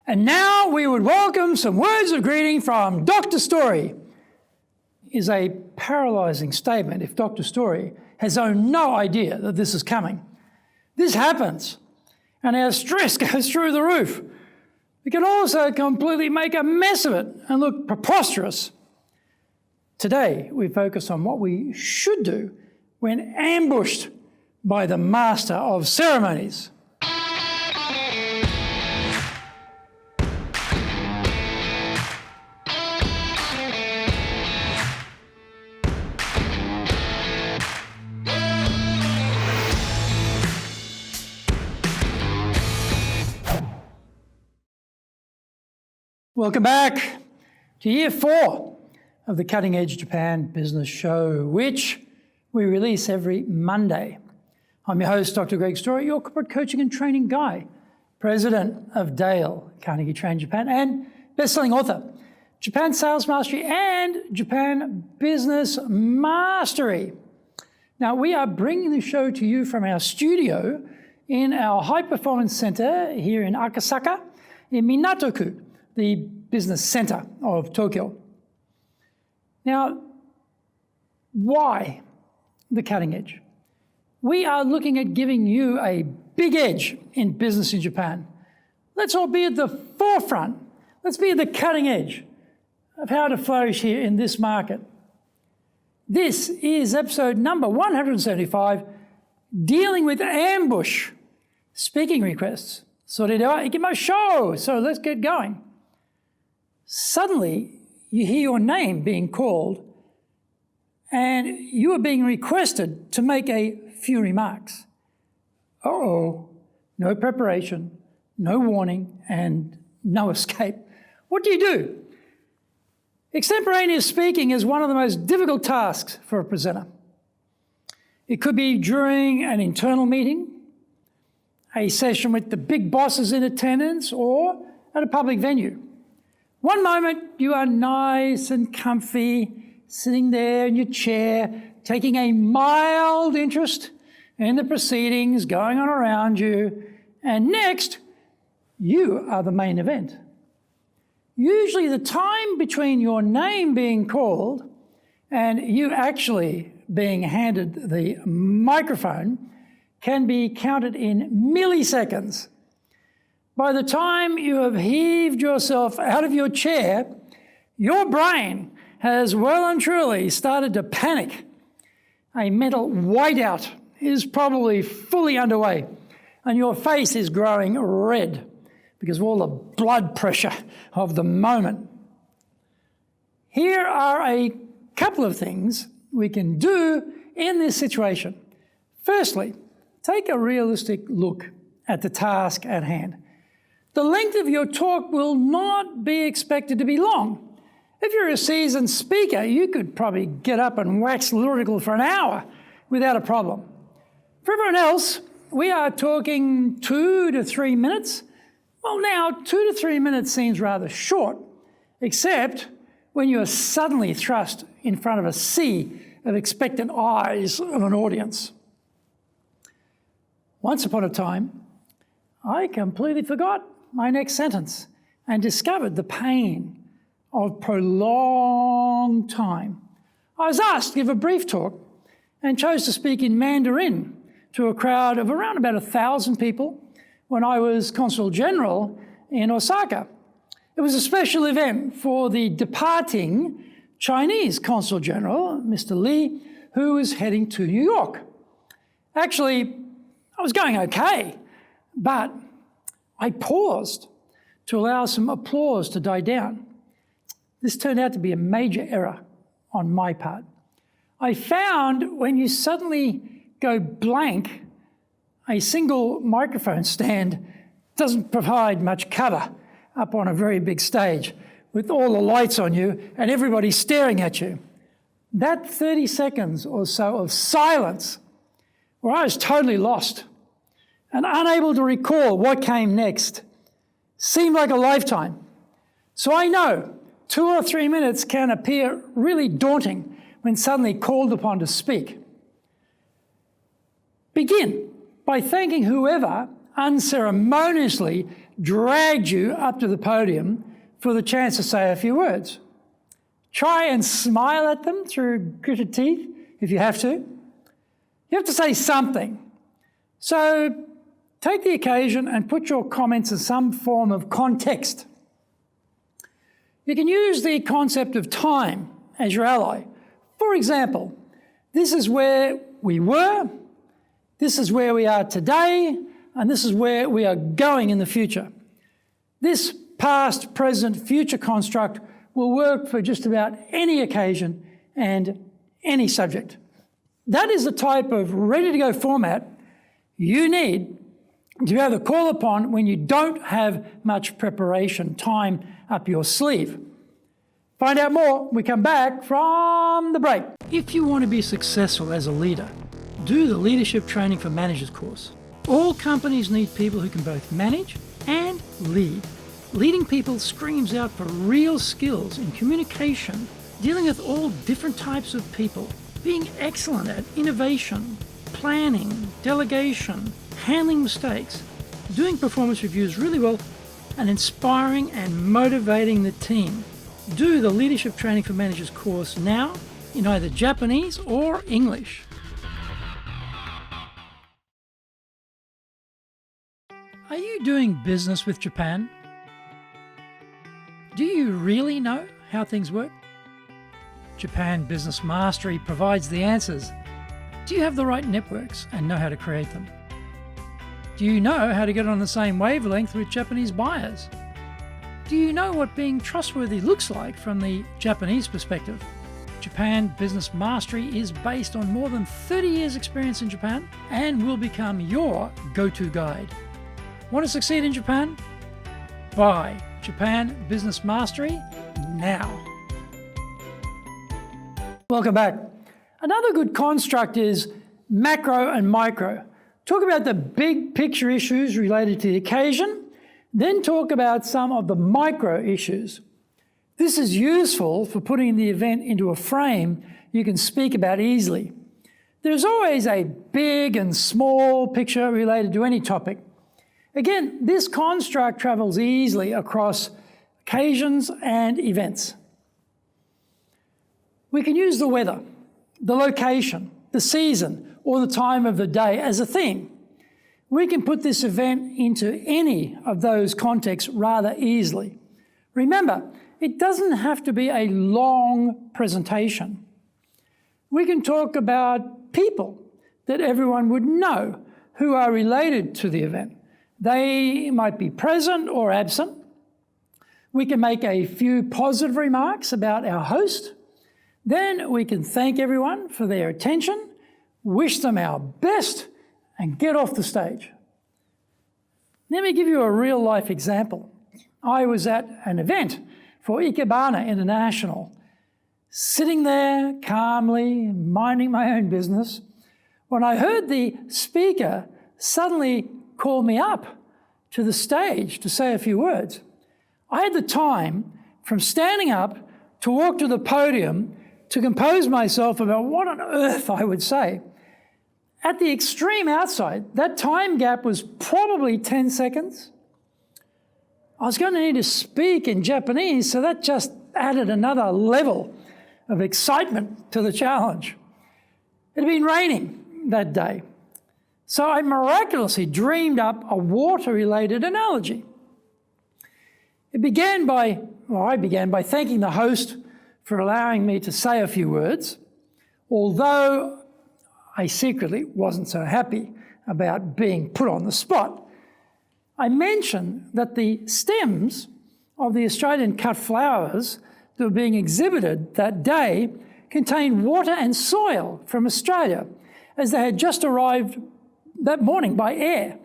And now we would welcome some words of greeting from Dr. Story. Is a paralysing statement if Dr. Story has no idea that this is coming. This happens, and our stress goes through the roof. We can also completely make a mess of it and look preposterous. Today, we focus on what we should do when ambushed by the master of ceremonies. Welcome back to year 4 of the Cutting Edge Japan Business Show, which we release every Monday. I'm your host, Dr. Greg Story, your corporate coaching and training guy, president of Dale, Carnegie Train Japan, and best-selling author, Japan Sales Mastery and Japan Business Mastery. Now, we are bringing the show to you from our studio in our High Performance Center here in Akasaka, in Minato-ku, the business center of Tokyo. Now, why the cutting edge? We are looking at giving you a big edge in business in Japan. Let's all be at the forefront. Let's be at the cutting edge of how to flourish here in this market. This is episode number 175, dealing with ambush speaking requests. So let's get going. Suddenly, you hear your name being called and you are being requested to make a few remarks. Uh-oh, no preparation, no warning, and no escape. What do you do? Extemporaneous speaking is one of the most difficult tasks for a presenter. It could be during an internal meeting, a session with the big bosses in attendance, or at a public venue. One moment you are nice and comfy, sitting there in your chair, taking a mild interest in the proceedings going on around you, and next, you are the main event. Usually the time between your name being called and you actually being handed the microphone can be counted in milliseconds. By the time you have heaved yourself out of your chair, your brain has well and truly started to panic. A mental whiteout is probably fully underway, and your face is growing red because of all the blood pressure of the moment. Here are a couple of things we can do in this situation. Firstly, take a realistic look at the task at hand. The length of your talk will not be expected to be long. If you're a seasoned speaker, you could probably get up and wax lyrical for an hour without a problem. For everyone else, we are talking 2 to 3 minutes. Well, now 2 to 3 minutes seems rather short, except when you are suddenly thrust in front of a sea of expectant eyes of an audience. Once upon a time, I completely forgot my next sentence and discovered the pain of prolonged time. I was asked to give a brief talk and chose to speak in Mandarin to a crowd of around about 1,000 people when I was Consul General in Osaka. It was a special event for the departing Chinese Consul General, Mr. Li, who was heading to New York. Actually, I was going okay, but I paused to allow some applause to die down. This turned out to be a major error on my part. I found when you suddenly go blank, a single microphone stand doesn't provide much cover up on a very big stage with all the lights on you and everybody staring at you. That 30 seconds or so of silence where I was totally lost and unable to recall what came next seemed like a lifetime. So I know 2 or 3 minutes can appear really daunting when suddenly called upon to speak. Begin by thanking whoever unceremoniously dragged you up to the podium for the chance to say a few words. Try and smile at them through gritted teeth if you have to. You have to say something. So take the occasion and put your comments in some form of context. You can use the concept of time as your ally. For example, this is where we were, this is where we are today, and this is where we are going in the future. This past, present, future construct will work for just about any occasion and any subject. That is the type of ready-to-go format you need to be able to call upon when you don't have much preparation time up your sleeve. Find out more when we come back from the break. If you want to be successful as a leader, do the Leadership Training for Managers course. All companies need people who can both manage and lead. Leading people screams out for real skills in communication, dealing with all different types of people, being excellent at innovation, planning, delegation, handling mistakes, doing performance reviews really well, and inspiring and motivating the team. Do the Leadership Training for Managers course now in either Japanese or English. Are you doing business with Japan? Do you really know how things work? Japan Business Mastery provides the answers. Do you have the right networks and know how to create them? Do you know how to get on the same wavelength with Japanese buyers? Do you know what being trustworthy looks like from the Japanese perspective? Japan Business Mastery is based on more than 30 years' experience in Japan and will become your go-to guide. Want to succeed in Japan? Buy Japan Business Mastery now. Welcome back. Another good construct is macro and micro. Talk about the big picture issues related to the occasion, then talk about some of the micro issues. This is useful for putting the event into a frame you can speak about easily. There's always a big and small picture related to any topic. Again, this construct travels easily across occasions and events. We can use the weather, the location, the season, or the time of the day as a theme. We can put this event into any of those contexts rather easily. Remember, it doesn't have to be a long presentation. We can talk about people that everyone would know who are related to the event. They might be present or absent. We can make a few positive remarks about our host. Then we can thank everyone for their attention, wish them our best, and get off the stage. Let me give you a real-life example. I was at an event for Ikebana International, sitting there calmly, minding my own business, when I heard the speaker suddenly call me up to the stage to say a few words. I had the time from standing up to walk to the podium to compose myself about what on earth I would say. At the extreme outside, that time gap was probably 10 seconds. I was going to need to speak in Japanese, so that just added another level of excitement to the challenge. It had been raining that day, so I miraculously dreamed up a water-related analogy. I began by thanking the host for allowing me to say a few words, although I secretly wasn't so happy about being put on the spot. I mentioned that the stems of the Australian cut flowers that were being exhibited that day contained water and soil from Australia, as they had just arrived that morning by air.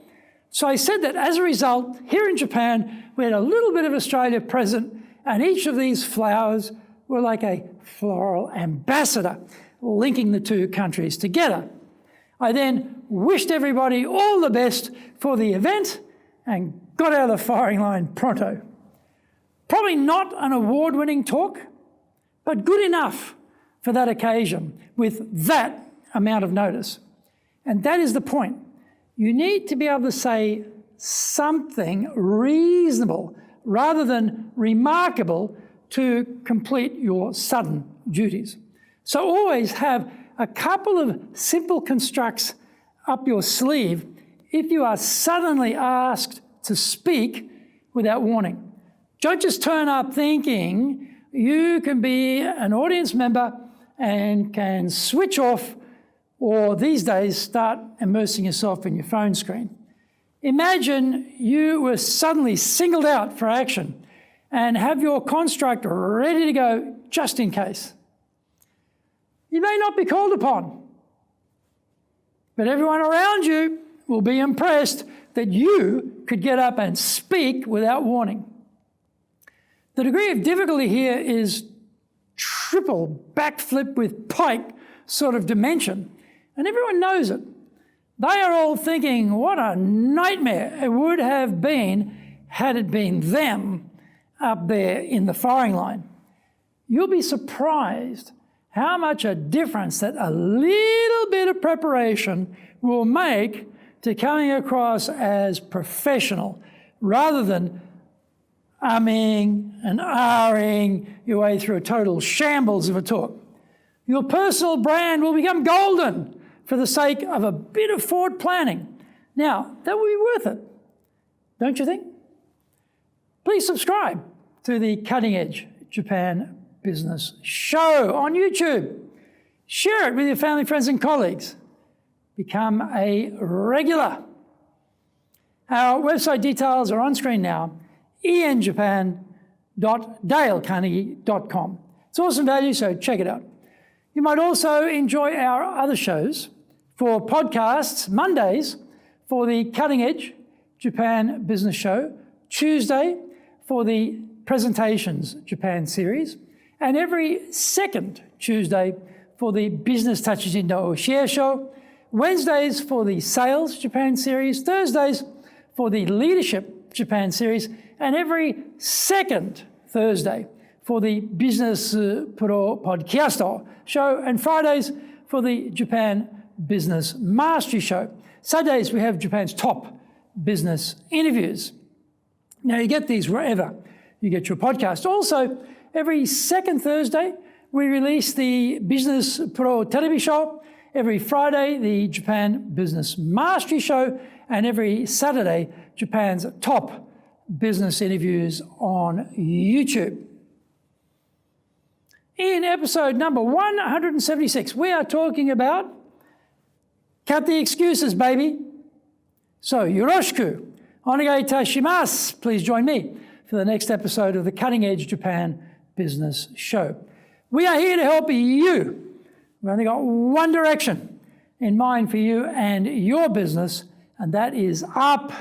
So I said that as a result, here in Japan, we had a little bit of Australia present, and each of these flowers were like a floral ambassador linking the two countries together. I then wished everybody all the best for the event and got out of the firing line pronto. Probably not an award-winning talk, but good enough for that occasion with that amount of notice. And that is the point. You need to be able to say something reasonable rather than remarkable to complete your sudden duties. So always have a couple of simple constructs up your sleeve if you are suddenly asked to speak without warning. Don't just turn up thinking you can be an audience member and can switch off, or these days start immersing yourself in your phone screen. Imagine you were suddenly singled out for action and have your construct ready to go just in case. You may not be called upon, but everyone around you will be impressed that you could get up and speak without warning. The degree of difficulty here is triple backflip with pike sort of dimension, and everyone knows it. They are all thinking what a nightmare it would have been had it been them up there in the firing line. You'll be surprised how much a difference that a little bit of preparation will make to coming across as professional rather than umming and ahhing your way through a total shambles of a talk. Your personal brand will become golden for the sake of a bit of forward planning. Now, that will be worth it, don't you think? Please subscribe to the Cutting Edge Japan Business Show on YouTube. Share it with your family, friends, and colleagues. Become a regular. Our website details are on screen now, enjapan.dalecarnegie.com. It's awesome value, so check it out. You might also enjoy our other shows. For podcasts, Mondays for the Cutting Edge Japan Business Show, Tuesday for the Presentations Japan series, and every second Tuesday for the Business Touches in No Share Show, Wednesdays for the Sales Japan series, Thursdays for the Leadership Japan series, and every second Thursday for the Business Pro Podcast show, and Fridays for the Japan Business Mastery Show. Saturdays we have Japan's top business interviews. Now you get these wherever you get your podcast. Also, every second Thursday we release the Business Pro Television Show, every Friday the Japan Business Mastery Show, and every Saturday Japan's top business interviews on YouTube. In episode number 176, we are talking about cut the excuses, baby. So, yoroshiku onegai itashimasu. Please join me for the next episode of the Cutting Edge Japan Business Show. We are here to help you. We've only got one direction in mind for you and your business, and that is up.